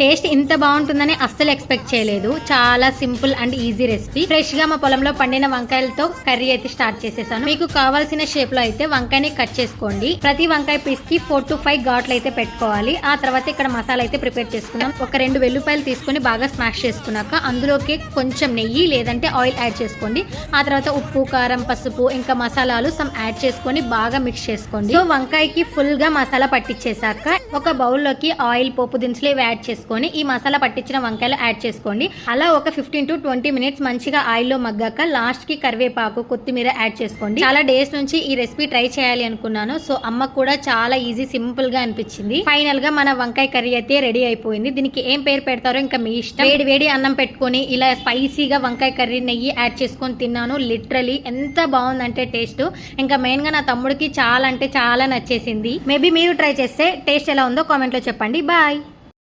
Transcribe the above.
Taste ఇంత బాగుంటుందని అస్సలు ఎక్స్పెక్ట్ చేయలేదు. చాలా simple and easy recipe. Fresh గా మా పొలంలో పండిన వంకాయలతో కర్రీ అయితే స్టార్ట్ చేసేసాను. మీకు కావాల్సిన షేప్ లో అయితే వంకాయని కట్ చేసుకోండి. ప్రతి వంకాయ పీస్ కి 4 to 5 ఘాట్లు అయితే పెట్టుకోవాలి. ఆ తర్వాత ఇక్కడ మసాలా అయితే ప్రిపేర్ చేసుకున్నాం. ఒక 2 వెల్లుల్లిపాయలు తీసుకుని బాగా స్మాష్ చేసుకున్నాక అందులోకి కొంచెం నెయ్యి లేదంటే ఆయిల్ యాడ్ చేసుకోండి. ఆ తర్వాత ఉప్పు, కారం, పసుపు ఇంకా మసాలాలు సమ్ యాడ్ చేసుకొని బాగా మిక్స్ చేసుకోండి. సో వంకాయకి ఫుల్ గా మసాలా పట్టించేసాక ఒక బౌల్లోకి ఆయిల్, పోపు దినుసులు యాడ్ చేసుకొని ఈ మసాలా పట్టించిన వంకాయలు యాడ్ చేసుకోండి. అలా ఒక 15 to 20 మినిట్స్ మంచిగా ఆయిల్లో మగ్గాక లాస్ట్ కి కరివేపాకు, కొత్తిమీర యాడ్ చేసుకోండి. చాలా డేస్ నుంచి ఈ రెసిపీ ట్రై చేయాలి అనుకున్నాను. సో అమ్మకు కూడా చాలా ఈజీ, సింపుల్ గా అనిపించింది. ఫైనల్ గా మన వంకాయ కర్రీ అయితే రెడీ అయిపోయింది. దీనికి ఏం పేరు పెడతారో ఇంకా మీ ఇష్టం. వేడి వేడి అన్నం పెట్టుకొని ఇలా స్పైసీగా వంకాయ కర్రీ నెయ్యి యాడ్ చేసుకొని తిన్నాను. లిటరలీ ఎంత బాగుందంటే టేస్ట్. ఇంకా మెయిన్ గా నా తమ్ముడికి చాలా అంటే చాలా నచ్చేసింది. మేబీ మీరు ట్రై చేస్తే టేస్ట్ ఎలా ఉందో కామెంట్ లో చెప్పండి. బాయ్.